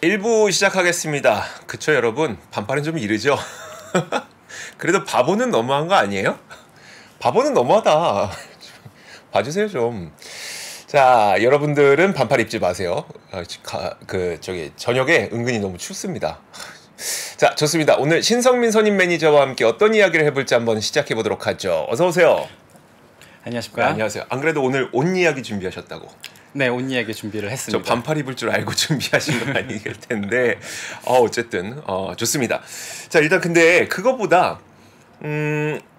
1부 시작하겠습니다. 그쵸 여러분? 반팔은 좀 이르죠? 그래도 바보는 너무한 거 아니에요? 바보는 너무하다. 봐주세요 좀. 자, 여러분들은 반팔 입지 마세요. 저녁에 은근히 너무 춥습니다. 자, 좋습니다. 오늘 신성민 선임 매니저와 함께 어떤 이야기를 해볼지 한번 시작해 보도록 하죠. 어서 오세요. 안녕하십니까? 네, 안녕하세요. 안 그래도 오늘 옷 이야기 준비하셨다고. 네, 옷 이야기 준비를 했습니다. 저 반팔 입을 줄 알고 준비하신 거 아닐 텐데 어쨌든 좋습니다. 자, 일단 근데 그것보다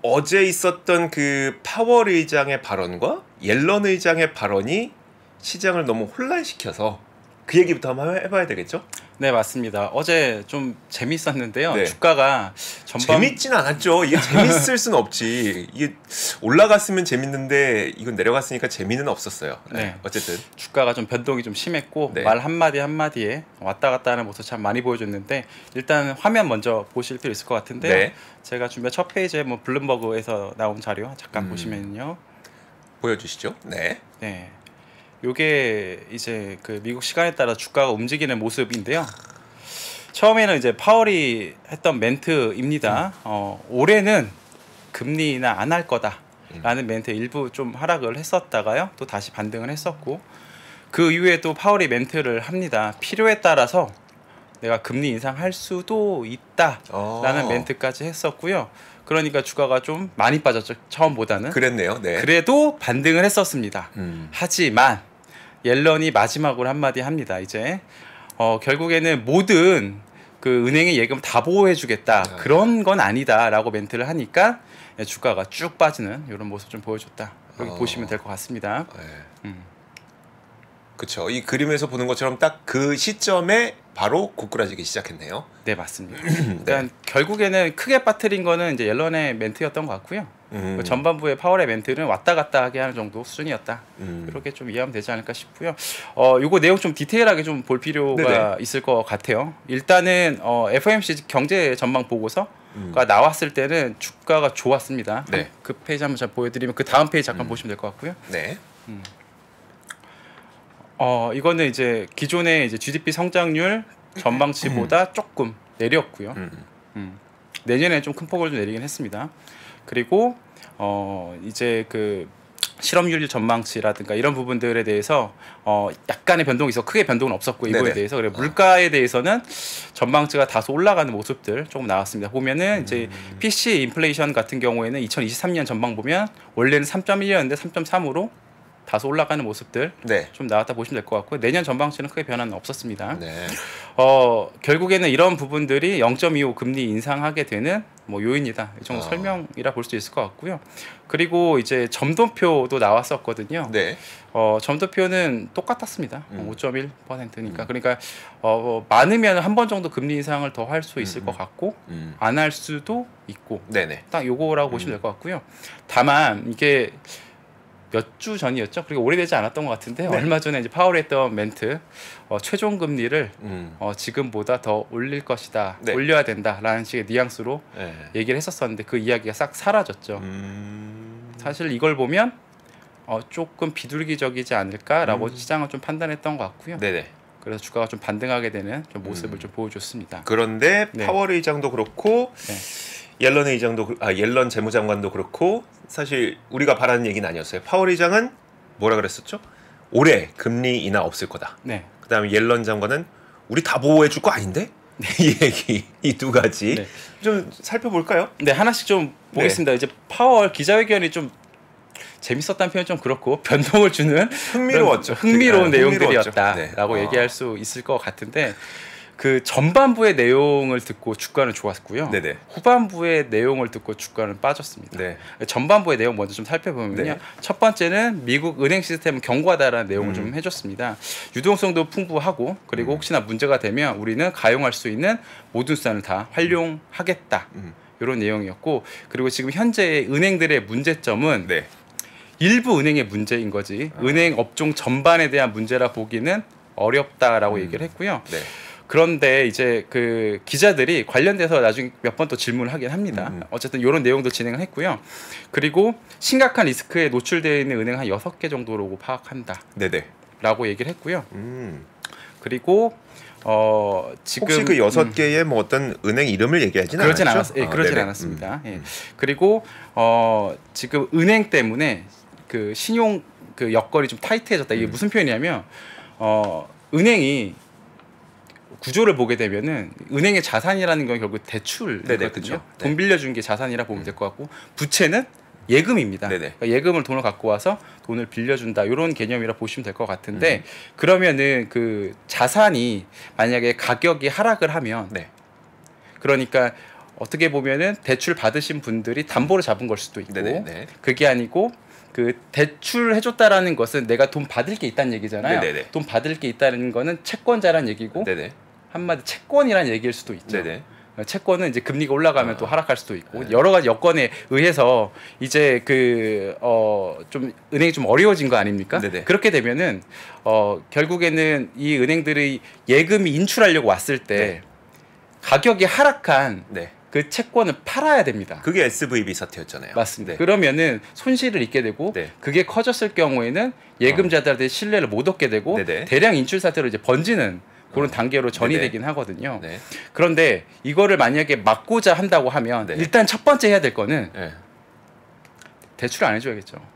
어제 있었던 그 파월 의장의 발언과 옐런 의장의 발언이 시장을 너무 혼란시켜서 그 얘기부터 한번 해봐야 되겠죠? 네, 맞습니다. 어제 좀 재밌었는데요. 네. 주가가 재밌진 않았죠. 이게 재밌을 순 없지. 이게 올라갔으면 재밌는데 이건 내려갔으니까 재미는 없었어요. 네. 어쨌든 주가가 좀 변동이 좀 심했고 네. 말 한마디 한마디에 왔다 갔다 하는 모습 참 많이 보여줬는데 일단 화면 먼저 보실 필요 있을 것 같은데요. 네. 제가 준비한 첫 페이지에 블룸버그에서 나온 자료 잠깐 보시면요. 보여주시죠. 네. 네. 요게 이제 그 미국 시간에 따라 주가가 움직이는 모습인데요. 처음에는 이제 파월이 했던 멘트입니다. 올해는 금리 인하 안 할 거다라는 멘트 일부 좀 하락을 했었다가요. 또 다시 반등을 했었고 그 이후에 또 파월이 멘트를 합니다. 필요에 따라서 내가 금리 인상할 수도 있다라는 멘트까지 했었고요. 그러니까 주가가 좀 많이 빠졌죠. 처음보다는. 그랬네요. 네. 그래도 반등을 했었습니다. 하지만 옐런이 마지막으로 한마디 합니다. 이제 결국에는 모든 그 은행의 예금 다 보호해주겠다. 그런 건 아니다라고 멘트를 하니까 주가가 쭉 빠지는 이런 모습 좀 보여줬다. 여기 보시면 될 것 같습니다. 네. 그렇죠. 이 그림에서 보는 것처럼 딱 그 시점에 바로 고꾸라지기 시작했네요. 네, 맞습니다. 그러니까 네. 결국에는 크게 빠뜨린 거는 이제 옐런의 멘트였던 것 같고요. 전반부의 파월의 멘트는 왔다 갔다 하게 하는 정도 수준이었다. 이렇게 좀 이해하면 되지 않을까 싶고요. 요거 내용 좀 디테일하게 좀 볼 필요가 네네. 있을 것 같아요. 일단은 FOMC 경제 전망 보고서가 나왔을 때는 주가가 좋았습니다. 네. 그 페이지 한번 잘 보여드리면 그 다음 페이지 잠깐 보시면 될 것 같고요. 네. 이거는 이제 기존의 이제 GDP 성장률 전망치보다 조금 내렸고요. 내년에 좀 큰 폭을 좀 내리긴 했습니다. 그리고 이제 그 실업률 전망치라든가 이런 부분들에 대해서 약간의 변동이 있어 크게 변동은 없었고 이거에 네네. 대해서 그래 물가에 대해서는 전망치가 다소 올라가는 모습들 조금 나왔습니다. 보면은 이제 PC 인플레이션 같은 경우에는 2023년 전망 보면 원래는 3.1이었는데 3.3으로 다소 올라가는 모습들 네. 좀 나왔다 보시면 될 것 같고 내년 전망치는 크게 변화는 없었습니다. 네. 결국에는 이런 부분들이 0.25 금리 인상하게 되는 뭐 요인이다. 이 정도 설명이라 볼 수 있을 것 같고요. 그리고 이제 점도표도 나왔었거든요. 네. 점도표는 똑같았습니다. 5.1%니까 그러니까 많으면 한 번 정도 금리 인상을 더 할 수 있을 것 같고 안 할 수도 있고 네네. 딱 요거라고 보시면 될 것 같고요. 다만 이게 몇 주 전이었죠. 그리고 오래되지 않았던 것 같은데 네. 얼마 전에 이제 파월이 했던 멘트 최종 금리를 지금보다 더 올릴 것이다. 네. 올려야 된다라는 식의 뉘앙스로 네. 얘기를 했었었는데 그 이야기가 싹 사라졌죠. 사실 이걸 보면 조금 비둘기적이지 않을까라고 시장은 좀 판단했던 것 같고요. 네네. 그래서 주가가 좀 반등하게 되는 좀 모습을 좀 보여줬습니다. 그런데 네. 파월 의장도 그렇고 네. 옐런 의장도 옐런 재무장관도 그렇고 사실 우리가 바라는 얘기는 아니었어요. 파월 의장은 뭐라 그랬었죠? 올해 금리 인하 없을 거다. 네. 그다음에 옐런 장관은 우리 다 보호해 줄 거 아닌데? 네. 이 얘기 이 두 가지 네. 좀 살펴볼까요? 네, 하나씩 좀 보겠습니다. 네. 이제 파월 기자회견이 좀 재밌었다는 표현 좀 그렇고 변동을 주는 흥미로웠죠. 흥미로운 내용들이었다라고 네. 얘기할 수 있을 것 같은데 그 전반부의 내용을 듣고 주가는 좋았고요. 네네. 후반부의 내용을 듣고 주가는 빠졌습니다. 네. 전반부의 내용 먼저 좀 살펴보면요. 네. 첫 번째는 미국 은행 시스템은 견고하다라는 내용을 좀 해줬습니다. 유동성도 풍부하고 그리고 혹시나 문제가 되면 우리는 가용할 수 있는 모든 수단을 다 활용하겠다. 이런 내용이었고 그리고 지금 현재 은행들의 문제점은 네. 일부 은행의 문제인 거지 은행 업종 전반에 대한 문제라 보기는 어렵다라고 얘기를 했고요. 네. 그런데 이제 그 기자들이 관련돼서 나중에 몇 번 또 질문을 하긴 합니다. 어쨌든 이런 내용도 진행을 했고요. 그리고 심각한 리스크에 노출되어 있는 은행 한 6개 정도로 파악한다. 네네. 라고 얘기를 했고요. 그리고 지금 혹시 그 6개의 뭐 어떤 은행 이름을 얘기하지는 않았죠? 그러진 않았습니다. 예. 그리고 지금 은행 때문에 그 신용 그 여건이 좀 타이트해졌다. 이게 무슨 표현이냐면 은행이 구조를 보게 되면은 은행의 자산이라는 건 결국 대출이거든요. 그렇죠. 돈 빌려준 게 자산이라 보면 될 것 같고 부채는 예금입니다. 그러니까 예금을 돈을 갖고 와서 돈을 빌려준다 이런 개념이라 보시면 될 것 같은데 그러면은 그 자산이 만약에 가격이 하락을 하면 그러니까 어떻게 보면은 대출 받으신 분들이 담보로 잡은 걸 수도 있고 그게 아니고 그 대출 해줬다라는 것은 내가 돈 받을 게 있다는 얘기잖아요. 돈 받을 게 있다는 거는 채권자라는 얘기고 한마디 채권이라는 얘기일 수도 있죠. 채권은 이제 금리가 올라가면 또 하락할 수도 있고 여러 가지 여건에 의해서 이제 그 좀 은행이 좀 어려워진 거 아닙니까? 그렇게 되면은 결국에는 이 은행들의 예금이 인출하려고 왔을 때 가격이 하락한 그 채권을 팔아야 됩니다. 그게 SVB 사태였잖아요. 맞습니다. 그러면은 손실을 입게 되고 그게 커졌을 경우에는 예금자들한테 신뢰를 못 얻게 되고 대량 인출 사태로 이제 번지는 그런 단계로 전이 되긴 하거든요. 그런데 이거를 만약에 막고자 한다고 하면 일단 첫 번째 해야 될 거는 대출을 안 해줘야겠죠.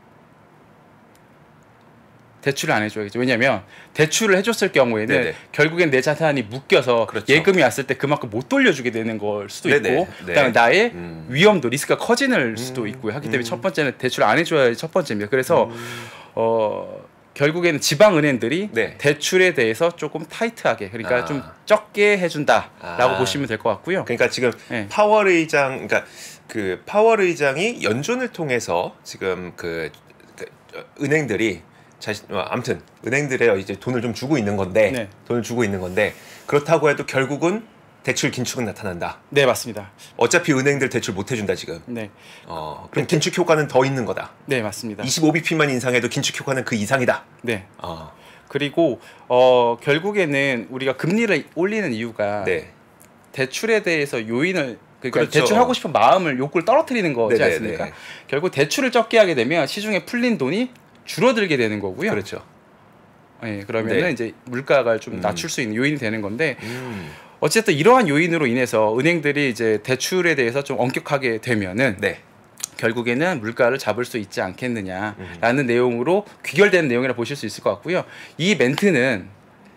대출을 안 해줘야겠죠. 왜냐하면 대출을 해줬을 경우에는 결국엔 내 자산이 묶여서 예금이 왔을 때 그만큼 못 돌려주게 되는 걸 수도 있고 그다음에 나의 위험도 리스크가 커지는 수도 있고요. 하기 때문에 첫 번째는 대출을 안 해줘야 첫 번째입니다. 그래서 결국에는 지방은행들이 대출에 대해서 조금 타이트하게 그러니까 좀 적게 해준다라고 보시면 될 것 같고요. 그러니까 지금 파월 의장 그러니까 그 파월 의장이 연준을 통해서 지금 그 은행들이 아무튼 은행들에 이제 돈을 좀 주고 있는 건데 돈을 주고 있는 건데 그렇다고 해도 결국은 대출 긴축은 나타난다. 네, 맞습니다. 어차피 은행들 대출 못 해준다 지금. 그럼 긴축 효과는 더 있는 거다. 네, 맞습니다. 25bp만 인상해도 긴축 효과는 그 이상이다. 네. 그리고 결국에는 우리가 금리를 올리는 이유가 대출에 대해서 요인을 그러니까 대출하고 싶은 마음을 욕구를 떨어뜨리는 거지 않습니까? 결국 대출을 적게 하게 되면 시중에 풀린 돈이 줄어들게 되는 거고요. 그러면은 이제 물가가 좀 낮출 수 있는 요인이 되는 건데 어쨌든 이러한 요인으로 인해서 은행들이 이제 대출에 대해서 좀 엄격하게 되면은 결국에는 물가를 잡을 수 있지 않겠느냐라는 내용으로 귀결되는 내용이라 보실 수 있을 것 같고요. 이 멘트는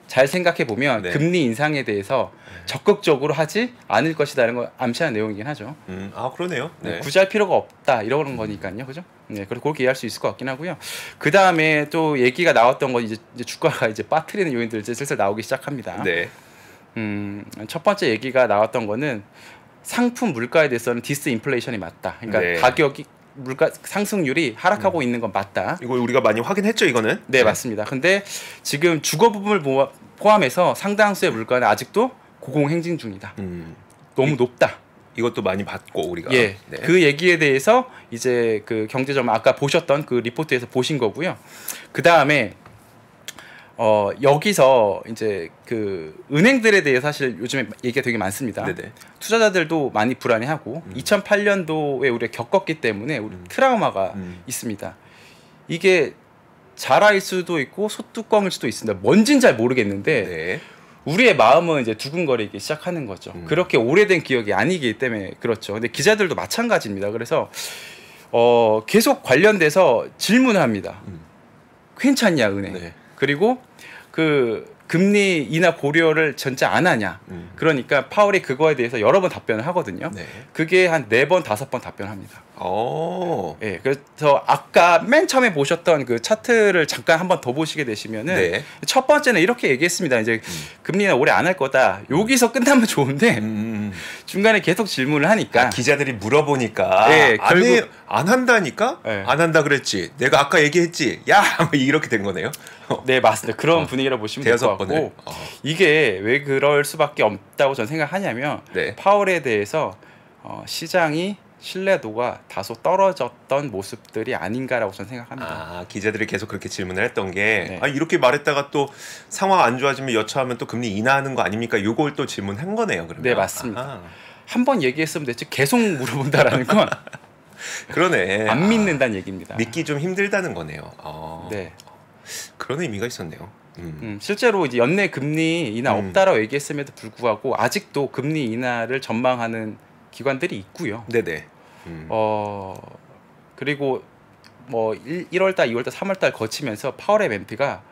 잘 생각해 보면 금리 인상에 대해서 적극적으로 하지 않을 것이다라는 걸 암시하는 내용이긴 하죠. 그러네요. 굳이 할 필요가 없다 이런 거니까요, 그죠? 그리고 그렇게 이해할 수 있을 것 같긴 하고요. 그 다음에 또 얘기가 나왔던 건 이제 주가가 이제 빠뜨리는 요인들 이제 슬슬 나오기 시작합니다. 첫 번째 얘기가 나왔던 거는 상품 물가에 대해서는 디스인플레이션이 맞다. 그러니까 가격이 물가 상승률이 하락하고 있는 건 맞다. 이거 우리가 많이 확인했죠, 이거는? 네, 맞습니다. 근데 지금 주거 부분을 포함해서 상당수의 물가는 아직도 고공행진 중이다. 너무 높다. 이것도 많이 봤고 우리가 그 얘기에 대해서 이제 그 경제전문 아까 보셨던 그 리포트에서 보신 거고요. 그 다음에 여기서 이제 그 은행들에 대해 사실 요즘에 얘기가 되게 많습니다. 투자자들도 많이 불안해하고 2008년도에 우리가 겪었기 때문에 우리 트라우마가 있습니다. 이게 자라일 수도 있고 소뚜껑일 수도 있습니다. 뭔진 잘 모르겠는데 우리의 마음은 이제 두근거리기 시작하는 거죠. 그렇게 오래된 기억이 아니기 때문에 그렇죠. 근데 기자들도 마찬가지입니다. 그래서 계속 관련돼서 질문을 합니다. 괜찮냐 은행? 그리고 그 금리 인하 고려를 전제 안 하냐. 그러니까 파월이 그거에 대해서 여러 번 답변을 하거든요. 그게 한 4번, 5번 답변합니다. 그래서 아까 맨 처음에 보셨던 그 차트를 잠깐 한번 더 보시게 되시면은 첫 번째는 이렇게 얘기했습니다. 이제 금리는 올해 안 할 거다. 여기서 끝나면 좋은데 중간에 계속 질문을 하니까 기자들이 물어보니까 결국 안 한다니까? 안 한다 그랬지. 내가 아까 얘기했지. 야, 이렇게 된 거네요. 네, 맞습니다. 그런 분위기라 보시면 될 것 같고 이게 왜 그럴 수밖에 없다고 저는 생각하냐면 파월에 대해서 시장이 신뢰도가 다소 떨어졌던 모습들이 아닌가라고 저는 생각합니다. 기자들이 계속 그렇게 질문을 했던 게 이렇게 말했다가 또 상황 안 좋아지면 여차하면 또 금리 인하하는 거 아닙니까? 요걸 또 질문한 거네요. 그러면. 네, 맞습니다. 한 번 얘기했으면 됐지 계속 물어본다라는 건 그러네. 안 믿는다는 얘기입니다. 믿기 좀 힘들다는 거네요. 그런 의미가 있었네요. 실제로 이제 연내 금리 인하 없다라고 얘기했음에도 불구하고 아직도 금리 인하를 전망하는 기관들이 있고요. 네네. 그리고 뭐 1월달, 2월달, 3월달 거치면서 파월 FMP가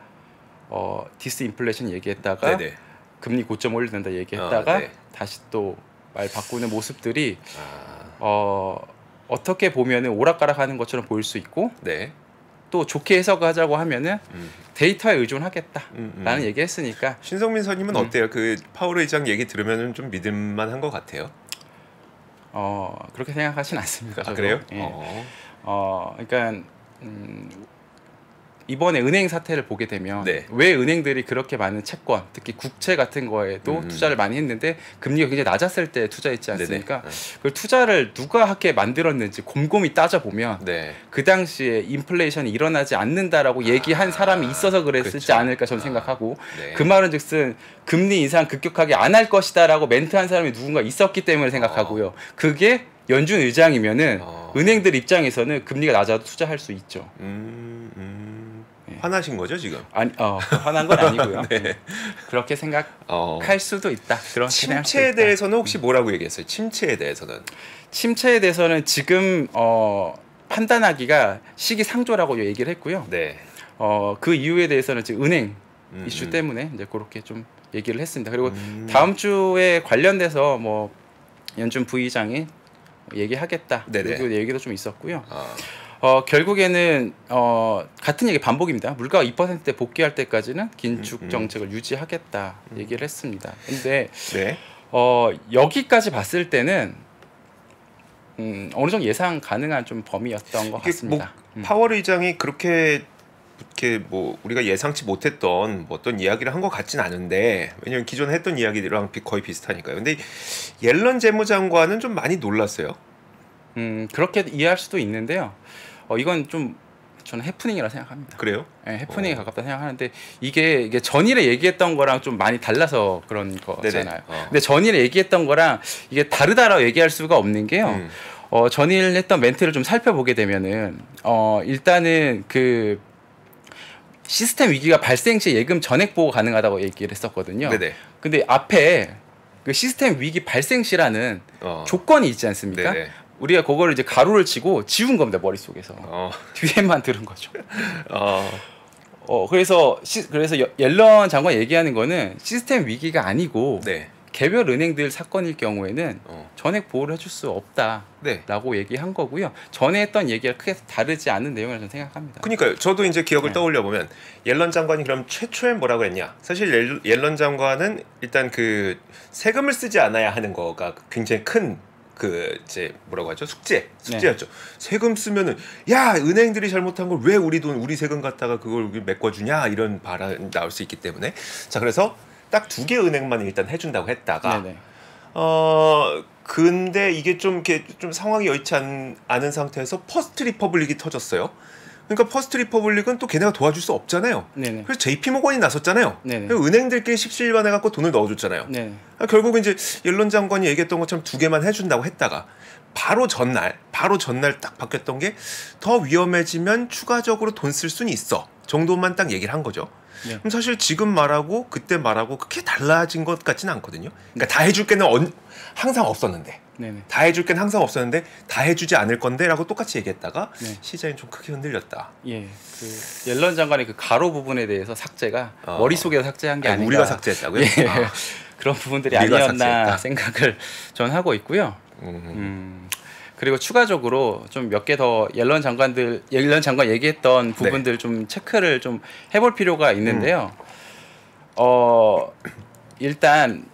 디스인플레이션 얘기했다가 네네. 금리 고점 올린다 얘기했다가 네. 다시 또 말 바꾸는 모습들이 어떻게 보면은 오락가락하는 것처럼 보일 수 있고 네. 또 좋게 해석하자고 하면은 데이터에 의존하겠다라는 얘기했으니까 신성민 선임은 어때요? 그 파월 의장 얘기 들으면은 좀 믿을만한 것 같아요. 그렇게 생각하진 않습니다. 아, 그래요? 예. 그러니까 이번에 은행 사태를 보게 되면 네. 왜 은행들이 그렇게 많은 채권, 특히 국채 같은 거에도 투자를 많이 했는데 금리가 굉장히 낮았을 때 투자했지 않습니까? 그 투자를 누가 하게 만들었는지 곰곰이 따져보면 네. 그 당시에 인플레이션이 일어나지 않는다라고 얘기한 사람이 있어서 그랬을지 그렇죠. 않을까 저는 생각하고 네. 그 말은 즉슨 금리 인상 급격하게 안 할 것이다라고 멘트한 사람이 누군가 있었기 때문에 생각하고요. 그게 연준 의장이면은 은행들 입장에서는 금리가 낮아도 투자할 수 있죠. 화나신 거죠 지금? 아니, 화난 건 아니고요. 네. 그렇게 생각할 수도 있다. 그런 침체에 대해서는 혹시 뭐라고 얘기했어요? 침체에 대해서는? 침체에 대해서는 지금 판단하기가 시기상조라고 얘기를 했고요. 네. 그 이유에 대해서는 지금 은행 이슈 때문에 이제 그렇게 좀 얘기를 했습니다. 그리고 다음 주에 관련돼서 뭐 연준 부의장이 얘기하겠다. 그 얘기도 좀 있었고요. 결국에는 같은 얘기 반복입니다. 물가가 2%대 복귀할 때까지는 긴축 정책을 유지하겠다 얘기를 했습니다. 근데 네. 여기까지 봤을 때는 어느 정도 예상 가능한 좀 범위였던 것 같습니다. 뭐 파월 의장이 그렇게 뭐 우리가 예상치 못했던 뭐 어떤 이야기를 한 것 같진 않은데 왜냐면 기존에 했던 이야기랑 거의 비슷하니까요. 근데 옐런 재무장관은 좀 많이 놀랐어요. 그렇게 이해할 수도 있는데요. 이건 좀 저는 해프닝이라 생각합니다. 그래요? 네, 해프닝에 가깝다 생각하는데 이게 전일에 얘기했던 거랑 좀 많이 달라서 그런 거잖아요. 근데 전일에 얘기했던 거랑 이게 다르다라고 얘기할 수가 없는 게요. 전일 했던 멘트를 좀 살펴보게 되면은 일단은 그 시스템 위기가 발생 시 예금 전액 보고 가능하다고 얘기를 했었거든요. 네네. 근데 앞에 그 시스템 위기 발생 시라는 조건이 있지 않습니까? 네네. 우리가 그거를 이제 가로를 치고 지운 겁니다 머릿속에서 뒤에만 들은 거죠. 그래서 옐런 장관 얘기하는 거는 시스템 위기가 아니고 네. 개별 은행들 사건일 경우에는 전액 보호를 해줄 수 없다라고 네. 얘기한 거고요. 전에 했던 얘기가 크게 다르지 않은 내용이라고 저는 생각합니다. 그러니까요. 저도 이제 기억을 네. 떠올려 보면 옐런 장관이 그럼 최초에 뭐라고 했냐? 사실 옐런 장관은 일단 그 세금을 쓰지 않아야 하는 거가 굉장히 큰 그 이제 뭐라고 하죠? 숙제였죠. 네. 세금 쓰면은 야 은행들이 잘못한 걸 왜 우리 돈 우리 세금 갖다가 그걸 메꿔주냐 이런 발언 나올 수 있기 때문에 자 그래서 딱 2개 은행만 일단 해준다고 했다가 네네. 근데 이게 좀 이렇게 좀 상황이 여의치 않은 상태에서 퍼스트 리퍼블릭이 터졌어요. 그러니까 퍼스트 리퍼블릭은 또 걔네가 도와줄 수 없잖아요. 네네. 그래서 JP 모건이 나섰잖아요. 은행들끼리 십시일반해 갖고 돈을 넣어줬잖아요. 결국은 이제 옐런 장관이 얘기했던 것처럼 2개만 해준다고 했다가 바로 전날 딱 바뀌었던 게 더 위험해지면 추가적으로 돈 쓸 수는 있어 정도만 딱 얘기를 한 거죠. 네. 그럼 사실 지금 말하고 그때 말하고 그렇게 달라진 것 같지는 않거든요. 그러니까 다 해줄 게는 항상 없었는데 네네. 다 해줄 게는 항상 없었는데 다 해주지 않을 건데라고 똑같이 얘기했다가 네. 시장이 좀 크게 흔들렸다. 예, 그 옐런 장관의 그 가로 부분에 대해서 삭제가 머릿속에서 삭제한 게 아닌가. 우리가 삭제했다고요? 예, 그런 부분들이 아니었나 생각을 전 하고 있고요. 그리고 추가적으로 좀 몇 개 더 옐런 장관 얘기했던 부분들 네. 좀 체크를 좀 해볼 필요가 있는데요. 일단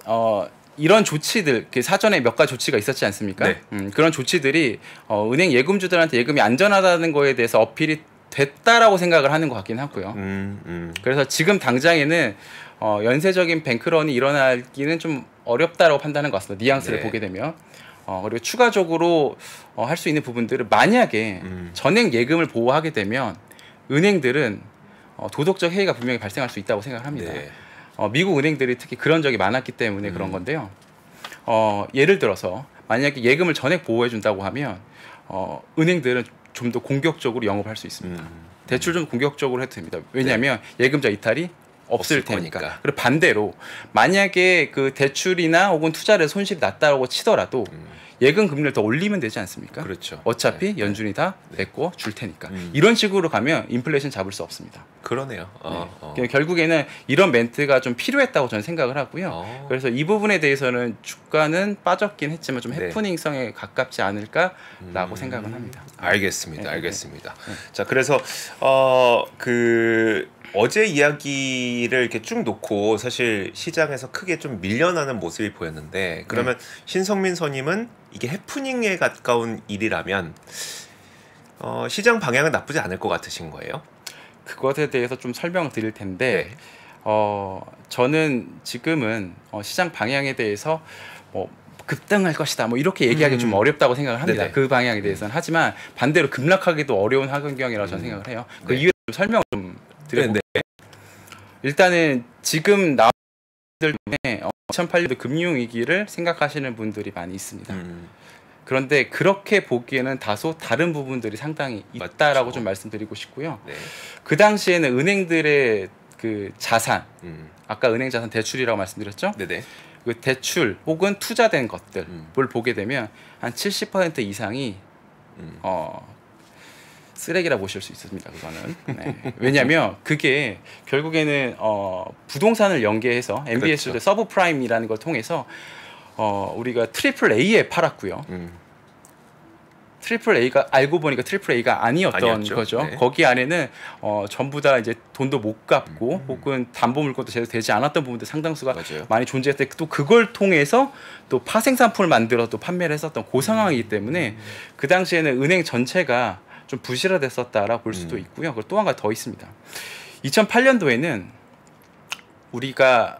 이런 조치들 그 사전에 몇 가지 조치가 있었지 않습니까? 네. 그런 조치들이 은행 예금주들한테 예금이 안전하다는 거에 대해서 어필이 됐다라고 생각을 하는 것 같긴 하고요. 그래서 지금 당장에는 연쇄적인 뱅크런이 일어나기는 좀 어렵다라고 판단하는 것 같습니다. 뉘앙스를 네. 보게 되면. 그리고 추가적으로 할 수 있는 부분들은 만약에 전액 예금을 보호하게 되면 은행들은 도덕적 해이가 분명히 발생할 수 있다고 생각합니다. 네. 미국 은행들이 특히 그런 적이 많았기 때문에 그런 건데요. 예를 들어서 만약에 예금을 전액 보호해 준다고 하면 은행들은 좀 더 공격적으로 영업할 수 있습니다. 대출 좀 공격적으로 해도 됩니다. 왜냐하면 네. 예금자 이탈이 없을 테니까. 그리고 반대로 만약에 그 대출이나 혹은 투자를 손실이 났다고 치더라도 예금 금리를 더 올리면 되지 않습니까? 그렇죠. 어차피 네. 연준이 다 내고 줄 테니까. 이런 식으로 가면 인플레이션 잡을 수 없습니다. 그러네요. 결국에는 이런 멘트가 좀 필요했다고 저는 생각을 하고요. 그래서 이 부분에 대해서는 주가는 빠졌긴 했지만 좀 해프닝성에 가깝지 않을까라고 생각을 합니다. 알겠습니다. 알겠습니다. 자, 그래서 어제 이야기를 이렇게 쭉 놓고 사실 시장에서 크게 좀 밀려나는 모습이 보였는데, 그러면 신성민 선임은 이게 해프닝에 가까운 일이라면 시장 방향은 나쁘지 않을 것 같으신 거예요? 그것에 대해서 좀 설명을 드릴 텐데, 저는 지금은 시장 방향에 대해서 급등할 것이다 뭐 이렇게 얘기하기 좀 어렵다고 생각을 합니다. 네네. 그 방향에 대해서는. 하지만 반대로 급락하기도 어려운 환경이라고 저는 생각을 해요. 그 이유를 좀 설명을 좀 드려볼게요. 일단은 지금 나온 분들 중에 2008년도 금융위기를 생각하시는 분들이 많이 있습니다. 그런데 그렇게 보기에는 다소 다른 부분들이 상당히 있다라고 맞죠. 좀 말씀드리고 싶고요. 네. 그 당시에는 은행들의 그 자산, 아까 은행 자산 대출이라고 말씀드렸죠. 네네. 그 대출 혹은 투자된 것들을 보게 되면 한 70% 이상이 쓰레기라 보실 수 있습니다. 그거는. 네. 왜냐하면 그게 결국에는 부동산을 연계해서 MBS도 그렇죠. 서브프라임이라는 걸 통해서 우리가 트리플 A에 팔았고요. 트리플 A가 알고 보니까 트리플 A가 아니었던 거죠. 네. 거기 안에는 전부 다 이제 돈도 못 갚고 혹은 담보 물건도 제대로 되지 않았던 부분들 상당수가 맞아요. 많이 존재했을 때 또 그걸 통해서 또 파생 상품을 만들어 또 판매를 했었던 그 상황이기 때문에 그 당시에는 은행 전체가 좀 부실화됐었다라고 볼 수도 있고요. 그리고 또 한 가지 더 있습니다. 2008년도에는 우리가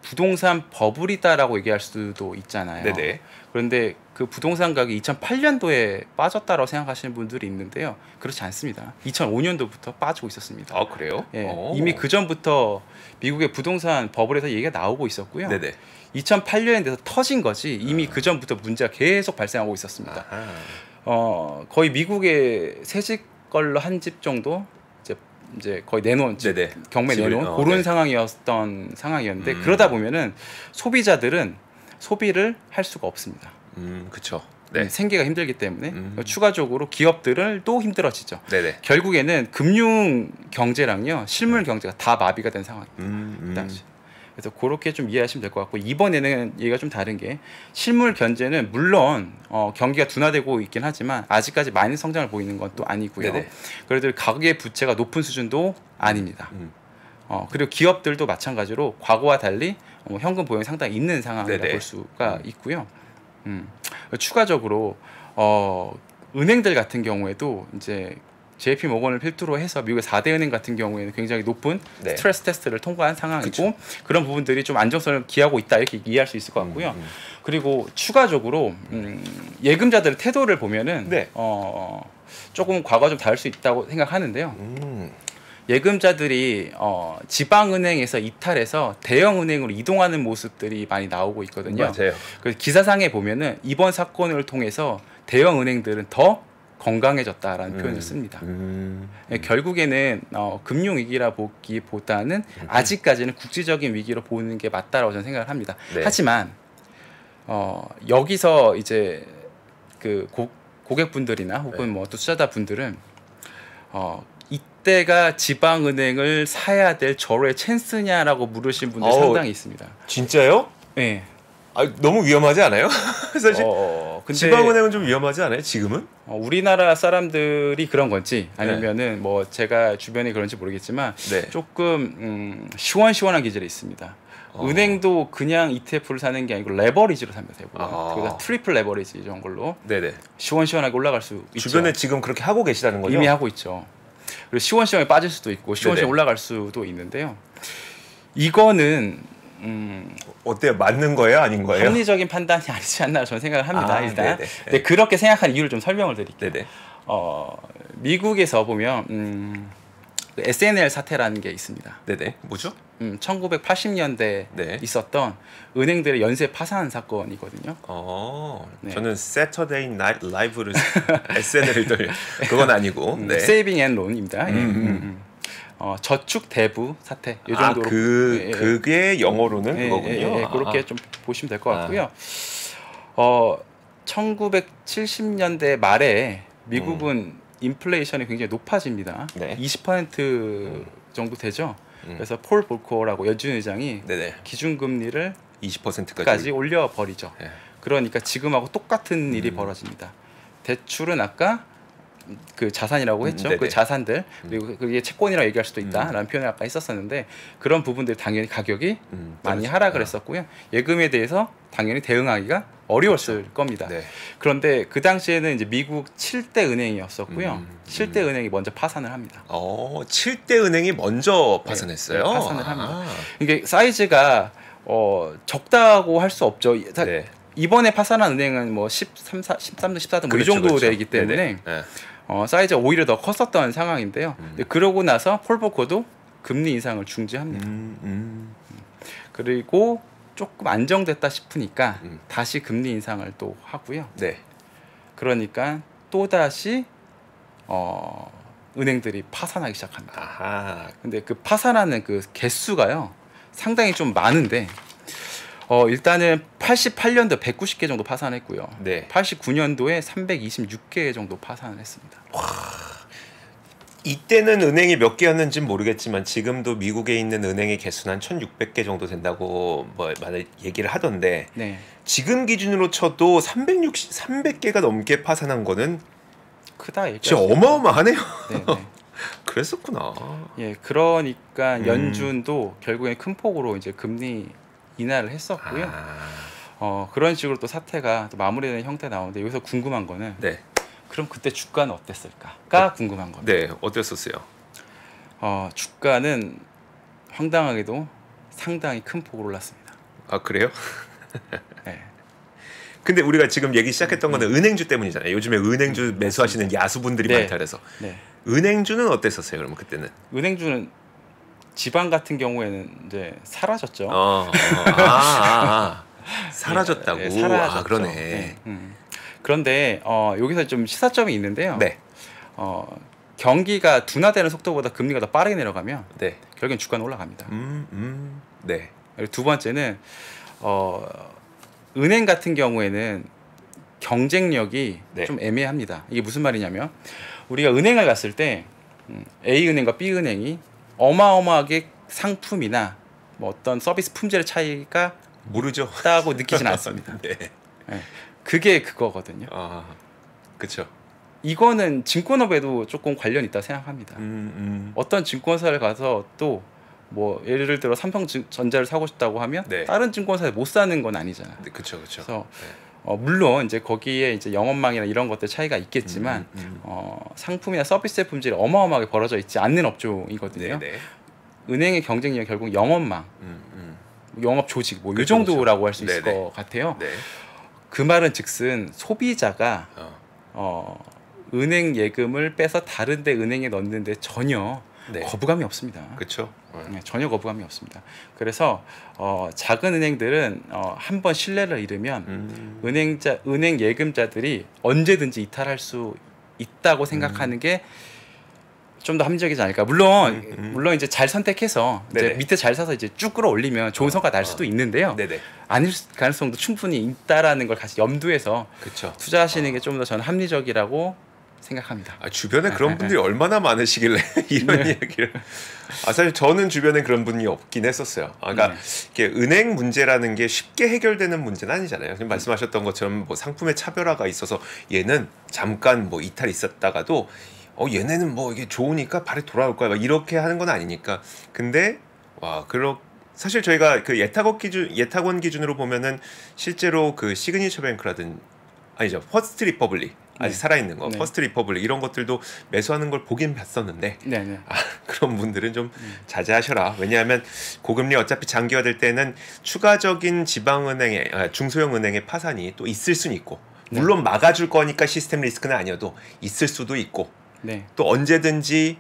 부동산 버블이다라고 얘기할 수도 있잖아요. 네네. 그런데 그 부동산 가격이 2008년도에 빠졌다라고 생각하시는 분들이 있는데요. 그렇지 않습니다. 2005년도부터 빠지고 있었습니다. 아, 그래요? 예, 이미 그 전부터 미국의 부동산 버블에서 얘기가 나오고 있었고요. 네네. 2008년에 대해서 터진 거지 이미 그 전부터 문제가 계속 발생하고 있었습니다. 거의 미국의 세 집 걸로 한 집 정도 이제 거의 내놓은 경매 내놓은 그런 상황이었던 상황이었는데 그러다 보면은 소비자들은 소비를 할 수가 없습니다. 그렇죠. 네. 생계가 힘들기 때문에 추가적으로 기업들은 또 힘들어지죠. 네네. 결국에는 금융 경제랑요 실물 경제가 다 마비가 된 상황입니다. 그래서 그렇게 좀 이해하시면 될 것 같고, 이번에는 얘기가 좀 다른 게 실물 경제는 물론 경기가 둔화되고 있긴 하지만 아직까지 많은 성장을 보이는 건 또 아니고요. 네네. 그래도 가계 부채가 높은 수준도 아닙니다. 그리고 기업들도 마찬가지로 과거와 달리 현금 보유량이 상당히 있는 상황이라고 볼 수가 있고요. 추가적으로 은행들 같은 경우에도 이제 JP 모건을 필두로 해서 미국의 4대 은행 같은 경우에는 굉장히 높은 스트레스 테스트를 통과한 상황이고 그쵸. 그런 부분들이 좀 안정성을 기하고 있다 이렇게 이해할 수 있을 것 같고요. 그리고 추가적으로 예금자들의 태도를 보면은 조금 과거와 좀 다를 수 있다고 생각하는데요. 예금자들이 지방은행에서 이탈해서 대형은행으로 이동하는 모습들이 많이 나오고 있거든요. 맞아요. 그래서 기사상에 보면은 이번 사건을 통해서 대형은행들은 더 건강해졌다라는 표현을 씁니다. 결국에는 금융위기라 보기보다는 아직까지는 국제적인 위기로 보는 게 맞다라고 저는 생각을 합니다. 네. 하지만 여기서 이제 그 고객분들이나 혹은 뭐 또 투자자분들은 이때가 지방은행을 사야 될 절호의 찬스냐라고 물으신 분들 상당히 있습니다. 진짜요? 네. 너무 위험하지 않아요? 사실 근데 지방은행은 좀 위험하지 않아요? 지금은? 우리나라 사람들이 그런 건지 아니면은 뭐 제가 주변에 그런지 모르겠지만 조금 시원시원한 기질이 있습니다. 은행도 그냥 ETF를 사는 게 아니고 레버리지로 삽니다. 그래서 트리플 레버리지 이런 걸로 시원시원하게 올라갈 수 있죠. 주변에 지금 그렇게 하고 계시다는 거죠? 이미 하고 있죠. 그리고 시원시원하게 빠질 수도 있고 시원시원하게 올라갈 수도 있는데요. 이거는 어때요? 맞는 거예요? 아닌 거예요? 합리적인 판단이 아니지 않나 저는 생각을 합니다. 일단 근데 그렇게 생각한 이유를 좀 설명을 드릴게요. 미국에서 보면 SNL 사태라는 게 있습니다. 네네. 뭐죠? 1980년대 있었던 은행들의 연쇄 파산 사건이거든요. 저는 Saturday Night Live를 SNL을 그건 아니고 세이빙 앤 론입니다. 저축 대부 사태 이 정도로 그게 영어로는 그거군요. 그렇게 좀 보시면 될 것 같고요. 1970년대 말에 미국은 인플레이션이 굉장히 높아집니다. 네. 20% 정도 되죠. 그래서 폴 볼커라고 여준 의장이 기준금리를 20%까지 올려버리죠. 네. 그러니까 지금하고 똑같은 일이 벌어집니다. 대출은 아까 그 자산이라고 했죠. 그 자산들 그리고 그게 채권이라고 얘기할 수도 있다라는 표현을 아까 했었었는데 그런 부분들 당연히 가격이 많이 하락을 했었고요. 예금에 대해서 당연히 대응하기가 어려웠을 겁니다. 네. 그런데 그 당시에는 이제 미국 7대 은행이었었고요. 7대 은행이 먼저 파산을 합니다. 7대 은행이 먼저 파산했어요? 네, 파산을 합니다. 이게 사이즈가 적다고 할 수 없죠. 네. 이번에 파산한 은행은 뭐 13등, 14등 뭐 이 정도 되기 때문에 사이즈가 오히려 더 컸었던 상황인데요. 그러고 나서 폴 볼커도 금리 인상을 중지합니다. 그리고 조금 안정됐다 싶으니까 다시 금리 인상을 또 하고요. 네. 그러니까 또 다시 은행들이 파산하기 시작합니다. 아하. 근데 그 파산하는 그 개수가요 상당히 좀 많은데 일단은 88년도 190개 정도 파산했고요. 네. 89년도에 326개 정도 파산을 했습니다. 와. 이때는 은행이 몇 개였는지는 모르겠지만 지금도 미국에 있는 은행의 개수는 한 1,600개 정도 된다고 얘기를 하던데 네. 지금 기준으로 쳐도 300개가 넘게 파산한 거는 크다. 진짜 어마어마하네요. 그랬었구나. 예, 그러니까 연준도 결국에 큰 폭으로 이제 금리 인하를 했었고요. 그런 식으로 또 사태가 또 마무리되는 형태 나오는데 여기서 궁금한 거는 네. 그럼 그때 주가는 어땠을까가 궁금한 겁니다. 네, 어땠었어요? 주가는 황당하게도 상당히 큰 폭으로 올랐습니다. 아 그래요? 네. 근데 우리가 지금 얘기 시작했던 거는 은행주 때문이잖아요. 요즘에 은행주 매수하시는 야수분들이 많다 그래서. 네. 은행주는 어땠었어요? 그러면 그때는? 은행주는 지방 같은 경우에는 이제 사라졌죠. 사라졌다고. 네, 사라졌죠. 그러네. 네. 그런데 여기서 좀 시사점이 있는데요. 네. 경기가 둔화되는 속도보다 금리가 더 빠르게 내려가면 네. 결국엔 주가는 올라갑니다. 네. 그리고 두 번째는 은행 같은 경우에는 경쟁력이 네. 좀 애매합니다. 이게 무슨 말이냐면 우리가 은행을 갔을 때 A 은행과 B 은행이 어마어마하게 상품이나 뭐 어떤 서비스 품질의 차이가 모르죠. 있다고 느끼진 않습니다. 네. 네. 그게 그거거든요. 그렇죠. 이거는 증권업에도 조금 관련이 있다 생각합니다. 어떤 증권사를 가서 또 뭐 예를 들어 삼성전자를 사고 싶다고 하면 네. 다른 증권사에 못 사는 건 아니잖아요. 네, 그렇죠, 그렇죠. 그래서 물론 이제 거기에 이제 영업망이나 이런 것들 차이가 있겠지만 상품이나 서비스의 품질이 어마어마하게 벌어져 있지 않는 업종이거든요. 네네. 은행의 경쟁력이 결국 영업망, 영업 조직 뭐 이 정도라고 할 수 있을 것 같아요. 네. 그 말은 즉슨 소비자가 은행 예금을 빼서 다른데 은행에 넣는데 전혀 네. 거부감이 없습니다. 그렇죠. 네, 전혀 거부감이 없습니다. 그래서 작은 은행들은 한번 신뢰를 잃으면 은행 예금자들이 언제든지 이탈할 수 있다고 생각하는 게 좀 더 합리적이지 않을까. 물론 이제 잘 선택해서 이제 밑에 잘 사서 이제 쭉 끌어올리면 좋은 성과 날 수도 있는데요. 네네. 아닐 가능성도 충분히 있다라는 걸 같이 염두에서 그쵸. 투자하시는 게 좀 더 저는 합리적이라고 생각합니다. 주변에 그런 분들이 얼마나 많으시길래 이런 이야기를. 사실 저는 주변에 그런 분이 없긴 했었어요. 그러니까 이게 은행 문제라는 게 쉽게 해결되는 문제는 아니잖아요. 지금 말씀하셨던 것처럼 뭐 상품의 차별화가 있어서 얘는 잠깐 뭐 이탈 있었다가도 얘네는 뭐 이게 좋으니까 발에 돌아올 거야. 막 이렇게 하는 건 아니니까. 근데 사실 저희가 그 예탁원 기준으로 보면은 실제로 그 시그니처 뱅크라든 아니죠. 퍼스트 리퍼블릭 아직 살아있는 거, 퍼스트 리퍼블릭 이런 것들도 매수하는 걸 보긴 봤었는데 그런 분들은 좀 자제하셔라. 왜냐하면 고금리 어차피 장기화될 때는 추가적인 지방은행의 중소형 은행의 파산이 또 있을 수는 있고 물론 막아줄 거니까 시스템 리스크는 아니어도 있을 수도 있고 또 언제든지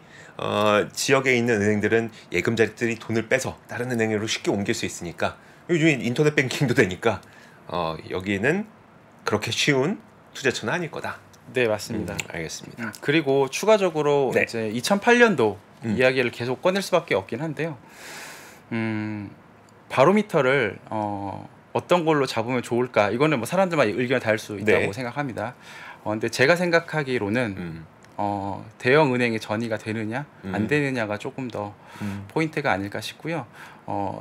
지역에 있는 은행들은 예금자들이 돈을 빼서 다른 은행으로 쉽게 옮길 수 있으니까 요즘 인터넷 뱅킹도 되니까 여기는 그렇게 쉬운 투자처는 아닐 거다. 네, 맞습니다. 알겠습니다. 그리고 추가적으로 이제 2008년도 이야기를 계속 꺼낼 수밖에 없긴 한데요. 바로미터를 어떤 걸로 잡으면 좋을까? 이거는 뭐 사람들마다 의견이 다를 수 있다고 네. 생각합니다. 근데 제가 생각하기로는 대형 은행의 전이가 되느냐 안 되느냐가 조금 더 포인트가 아닐까 싶고요.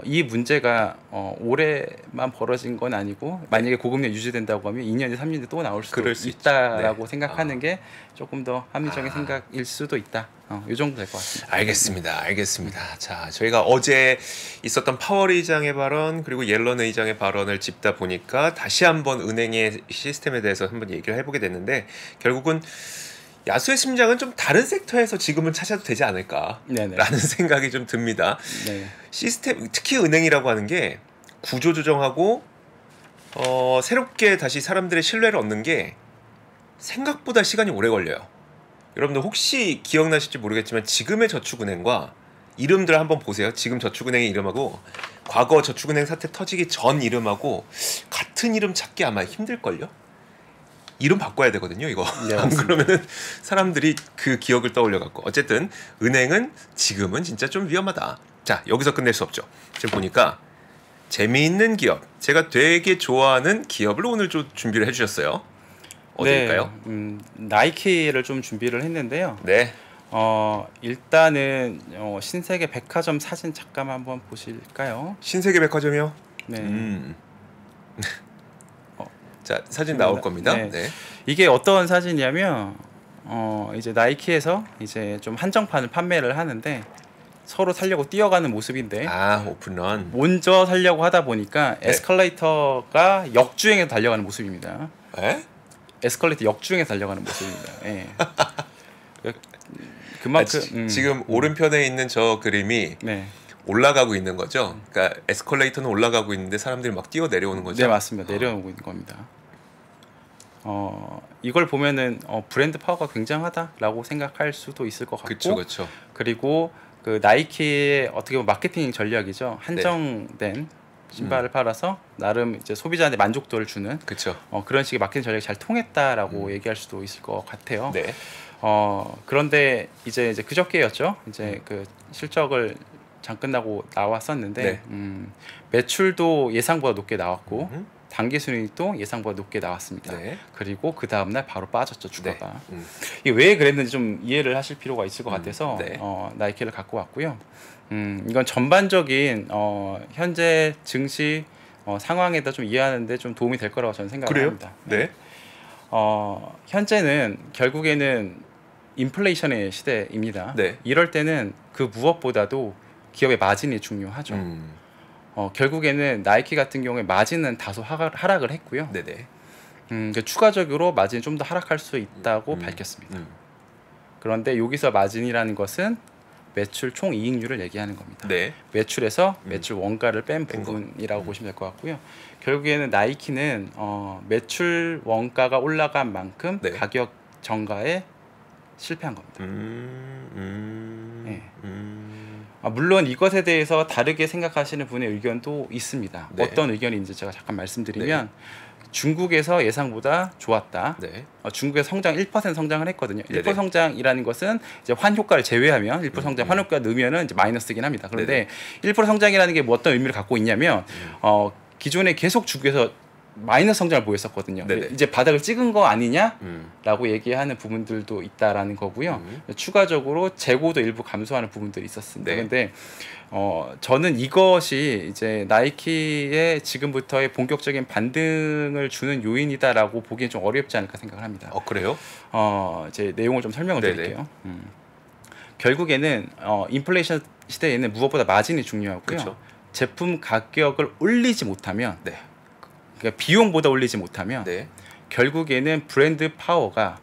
이 문제가 올해만 벌어진 건 아니고 만약에 고금리 유지된다고 하면 2년에 3년에 또 나올 수도 있다라고 네. 생각하는 게 조금 더 합리적인 생각일 수도 있다. 이 정도 될 것 같습니다. 알겠습니다. 자, 저희가 어제 있었던 파월 의장의 발언 그리고 옐런 의장의 발언을 짚다 보니까 다시 한번 은행의 시스템에 대해서 한번 얘기를 해보게 됐는데 결국은 야수의 심장은 좀 다른 섹터에서 지금은 찾아도 되지 않을까라는 생각이 좀 듭니다. 네. 시스템, 특히 은행이라고 하는 게 구조조정하고 새롭게 다시 사람들의 신뢰를 얻는 게 생각보다 시간이 오래 걸려요. 여러분들 혹시 기억나실지 모르겠지만 지금의 저축은행과 이름들 한번 보세요. 지금 저축은행의 이름하고 과거 저축은행 사태 터지기 전 이름하고 같은 이름 찾기 아마 힘들걸요? 이름 바꿔야 되거든요, 이거. 네, 안 그러면은 사람들이 그 기억을 떠올려 갖고. 어쨌든 은행은 지금은 진짜 좀 위험하다. 자, 여기서 끝낼 수 없죠. 지금 보니까 재미있는 기업, 제가 되게 좋아하는 기업을 오늘 좀 준비를 해주셨어요. 어디일까요? 네, 나이키를 좀 준비를 했는데요. 네. 일단은 신세계 백화점 사진 잠깐 한번 보실까요? 신세계 백화점이요? 네. 자, 사진 나올 겁니다. 네. 네. 이게 어떤 사진이냐면 이제 나이키에서 이제 좀 한정판을 판매를 하는데 서로 살려고 뛰어가는 모습인데 오픈런 먼저 살려고 하다 보니까 네. 에스컬레이터가 역주행해서 달려가는 모습입니다. 에스컬레이터 역주행해서 달려가는 모습입니다. 네. 그만큼 지금 오른편에 있는 저 그림이 네. 올라가고 있는 거죠. 그러니까 에스컬레이터는 올라가고 있는데 사람들이 막 뛰어 내려오는 거죠. 네, 맞습니다. 내려오고 있는 겁니다. 이걸 보면은 브랜드 파워가 굉장하다라고 생각할 수도 있을 것 같고, 그렇죠. 그리고 그 나이키의 어떻게 보면 마케팅 전략이죠. 한정된 신발을 팔아서 나름 이제 소비자한테 만족도를 주는 그런 식의 마케팅 전략이 잘 통했다라고 얘기할 수도 있을 것 같아요. 네. 그런데 이제 그저께였죠. 이제 그 실적을 장 끝나고 나왔었는데 네. 매출도 예상보다 높게 나왔고 당기순이익도 예상보다 높게 나왔습니다. 네. 그리고 그 다음날 바로 빠졌죠, 주가가. 네. 이게 왜 그랬는지 좀 이해를 하실 필요가 있을 것 같아서 네. 나이키를 갖고 왔고요. 이건 전반적인 현재 증시 상황에다 좀 이해하는데 좀 도움이 될 거라고 저는 생각을 합니다. 네. 현재는 결국에는 인플레이션의 시대입니다. 네. 이럴 때는 그 무엇보다도 기업의 마진이 중요하죠. 결국에는 나이키 같은 경우에 마진은 다소 하락을 했고요. 네네. 추가적으로 마진이 좀 더 하락할 수 있다고 밝혔습니다. 그런데 여기서 마진이라는 것은 매출 총 이익률을 얘기하는 겁니다. 네. 매출에서 매출 원가를 뺀 부분이라고 보시면 될 것 같고요. 결국에는 나이키는 매출 원가가 올라간 만큼 네. 가격 정가에 실패한 겁니다. 네. 물론 이것에 대해서 다르게 생각하시는 분의 의견도 있습니다. 네. 어떤 의견인지 제가 잠깐 말씀드리면 중국에서 예상보다 좋았다. 중국의 성장 1% 성장을 했거든요. 1% 성장이라는 것은 이제 환 효과를 제외하면 1% 성장, 환 효과 넣으면은 이제 마이너스긴 합니다. 그런데 1% 성장이라는 게 뭐 어떤 의미를 갖고 있냐면 기존에 계속 중국에서 마이너스 성장을 보였었거든요. 이제 바닥을 찍은 거 아니냐라고 얘기하는 부분들도 있다라는 거고요. 추가적으로 재고도 일부 감소하는 부분들이 있었습니다. 그런데 저는 이것이 이제 나이키의 지금부터의 본격적인 반등을 주는 요인이다라고 보기엔 좀 어렵지 않을까 생각을 합니다. 그래요? 이제 내용을 좀 설명을 드릴게요. 결국에는 인플레이션 시대에는 무엇보다 마진이 중요하고요. 제품 가격을 올리지 못하면 그러니까 비용보다 올리지 못하면 결국에는 브랜드 파워가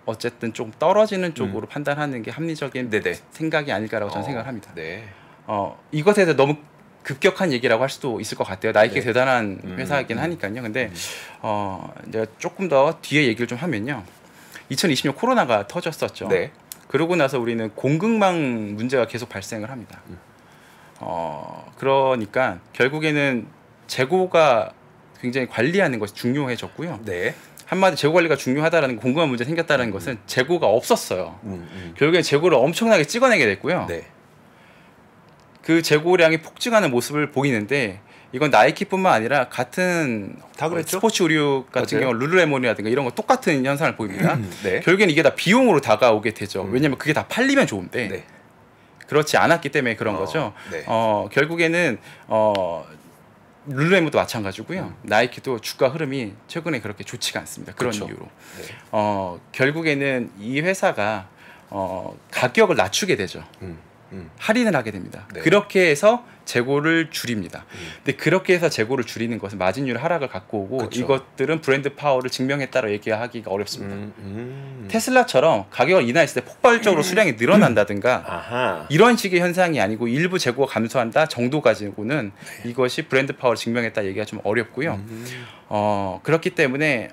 어쨌든 좀 떨어지는 쪽으로 판단하는 게 합리적인 생각이 아닐까라고 저는 생각을 합니다. 이것에 대해서 너무 급격한 얘기라고 할 수도 있을 것 같아요. 나이키 대단한 회사이긴 하니까요. 근데 내가 조금 더 뒤에 얘기를 좀 하면요. 2020년 코로나가 터졌었죠. 그러고 나서 우리는 공급망 문제가 계속 발생을 합니다. 그러니까 결국에는 재고가 굉장히 관리하는 것이 중요해졌고요. 한마디 재고 관리가 중요하다라는 궁금한 문제 생겼다는 것은 재고가 없었어요. 결국엔 재고를 엄청나게 찍어내게 됐고요. 네. 그 재고량이 폭증하는 모습을 보이는데 이건 나이키뿐만 아니라 같은 다 그랬죠? 스포츠 의류 같은 경우 룰루레몬이라든가 이런 거 똑같은 현상을 보입니다. 네. 결국엔 이게 다 비용으로 다가오게 되죠. 왜냐하면 그게 다 팔리면 좋은데 네. 그렇지 않았기 때문에 그런 거죠. 네. 결국에는 룰루레몬도 마찬가지고요. 나이키도 주가 흐름이 최근에 그렇게 좋지가 않습니다. 그런 그렇죠. 이유로. 네. 결국에는 이 회사가 가격을 낮추게 되죠. 할인을 하게 됩니다. 네. 그렇게 해서 재고를 줄입니다. 근데 그렇게 해서 재고를 줄이는 것은 마진율 하락을 갖고 오고 그쵸. 이것들은 브랜드 파워를 증명했다고 얘기하기가 어렵습니다. 테슬라처럼 가격을 인하했을 때 폭발적으로 수량이 늘어난다든가 이런 식의 현상이 아니고 일부 재고가 감소한다 정도 가지고는 이것이 브랜드 파워를 증명했다 얘기가 좀 어렵고요. 그렇기 때문에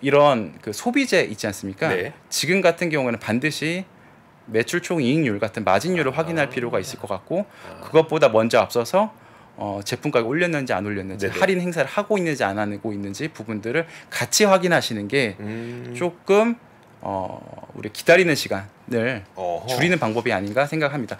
이런 그 소비재 있지 않습니까? 네. 지금 같은 경우는 반드시 매출 총 이익률 같은 마진율을 확인할 필요가 있을 것 같고 그것보다 먼저 앞서서 제품 가격 올렸는지 안 올렸는지 네네. 할인 행사를 하고 있는지 안 하고 있는지 부분들을 같이 확인하시는 게 조금 우리 기다리는 시간을 줄이는 방법이 아닌가 생각합니다.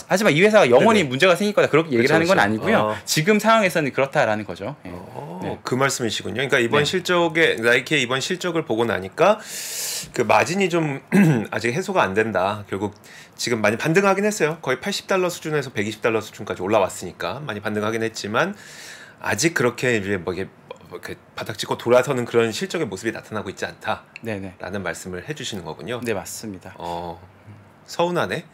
하지만 이 회사가 영원히 네네. 문제가 생길 거다 그렇게 얘기를 하는 건 아니고요. 지금 상황에서는 그렇다라는 거죠. 네. 그 말씀이시군요. 그러니까 이번 네. 실적에 나이키의 이번 실적을 보고 나니까 그 마진이 좀 아직 해소가 안 된다. 결국 지금 많이 반등하긴 했어요. 거의 $80 수준에서 $120 수준까지 올라왔으니까 많이 반등하긴 했지만 아직 그렇게 이제 뭐 이게 바닥 찍고 돌아서는 그런 실적의 모습이 나타나고 있지 않다라는 말씀을 해주시는 거군요. 네 맞습니다. 서운하네.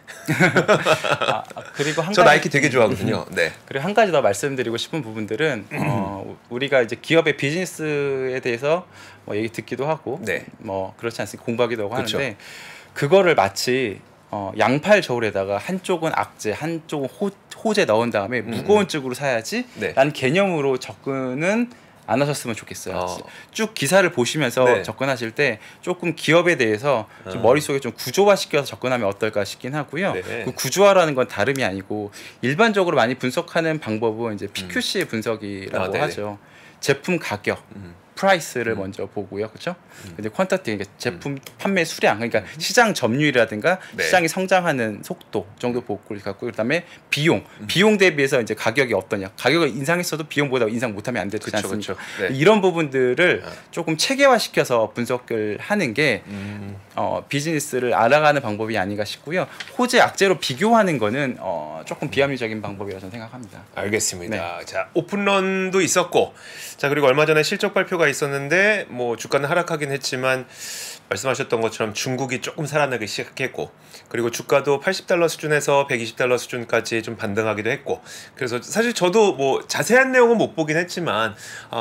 그리고 한 저 나이키 되게 좋아하거든요. 네. 그리고 한 가지 더 말씀드리고 싶은 부분들은 우리가 이제 기업의 비즈니스에 대해서 뭐 얘기 듣기도 하고 네. 뭐 그렇지 않습니까? 공부하기도 하고 그쵸. 하는데 그거를 마치 양팔 저울에다가 한쪽은 악재, 한쪽은 호재 넣은 다음에 무거운 쪽으로 사야지 네. 라는 개념으로 접근은 안 하셨으면 좋겠어요. 쭉 기사를 보시면서 네. 접근하실 때 조금 기업에 대해서 좀 머릿속에 좀 구조화시켜서 접근하면 어떨까 싶긴 하고요. 네. 그 구조화라는 건 다름이 아니고 일반적으로 많이 분석하는 방법은 이제 PQC의 분석이라고 하죠. 제품 가격, 프라이스를 먼저 보고요, 그렇죠? 근데 퀀터티, 그러니까 제품 판매 수량, 그러니까 시장 점유율이라든가 네. 시장이 성장하는 속도 정도 보고 갖고 그다음에 비용 대비해서 이제 가격이 어떠냐, 가격을 인상했어도 비용보다 인상 못하면 안 되지 않습니까? 네. 이런 부분들을 조금 체계화시켜서 분석을 하는 게 비즈니스를 알아가는 방법이 아닌가 싶고요. 호재, 악재로 비교하는 거는 조금 비합리적인 방법이라고 저는 생각합니다. 알겠습니다. 네. 자, 오픈런도 있었고, 자 그리고 얼마 전에 실적 발표가 있었는데 뭐 주가는 하락하긴 했지만 말씀하셨던 것처럼 중국이 조금 살아나기 시작했고 그리고 주가도 $80 수준에서 $120 수준까지 좀 반등하기도 했고 그래서 사실 저도 뭐 자세한 내용은 못 보긴 했지만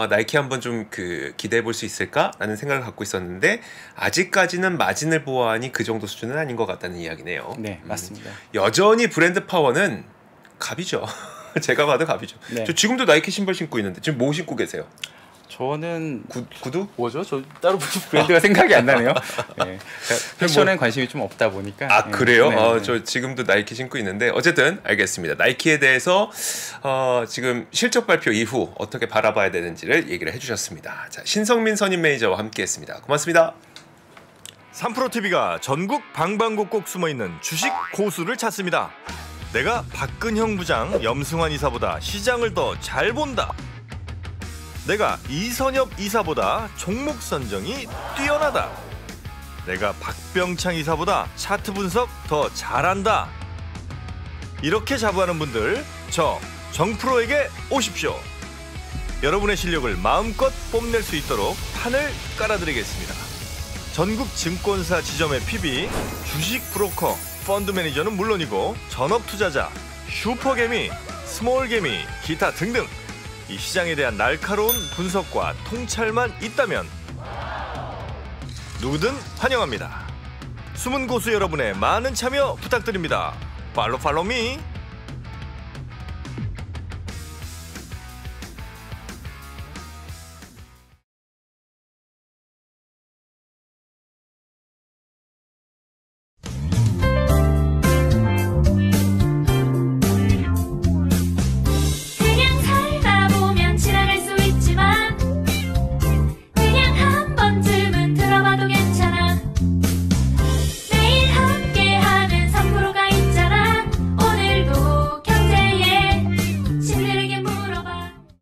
나이키 한번 좀 그 기대해 볼 수 있을까라는 생각을 갖고 있었는데 아직까지는 마진을 보아하니 그 정도 수준은 아닌 것 같다는 이야기네요. 네 맞습니다. 여전히 브랜드 파워는 갑이죠. 제가 봐도 갑이죠. 네. 저 지금도 나이키 신발 신고 있는데 지금 뭐 신고 계세요? 저는 구두? 뭐죠? 저 따로 브랜드가 생각이 안 나네요. 네. 패션에 관심이 좀 없다 보니까. 그래요? 네. 저 지금도 나이키 신고 있는데 어쨌든 알겠습니다. 나이키에 대해서 지금 실적 발표 이후 어떻게 바라봐야 되는지를 얘기를 해주셨습니다. 자, 신성민 선임 매니저와 함께했습니다. 고맙습니다. 3프로TV가 전국 방방곡곡 숨어있는 주식 고수를 찾습니다. 내가 박근형 부장, 염승환 이사보다 시장을 더 잘 본다. 내가 이선엽 이사보다 종목 선정이 뛰어나다. 내가 박병창 이사보다 차트 분석 더 잘한다. 이렇게 자부하는 분들 저 정프로에게 오십시오. 여러분의 실력을 마음껏 뽐낼 수 있도록 판을 깔아드리겠습니다. 전국 증권사 지점의 PB, 주식 브로커, 펀드 매니저는 물론이고 전업 투자자, 슈퍼개미, 스몰개미, 기타 등등 이 시장에 대한 날카로운 분석과 통찰만 있다면 누구든 환영합니다. 숨은 고수 여러분의 많은 참여 부탁드립니다. 팔로우 미.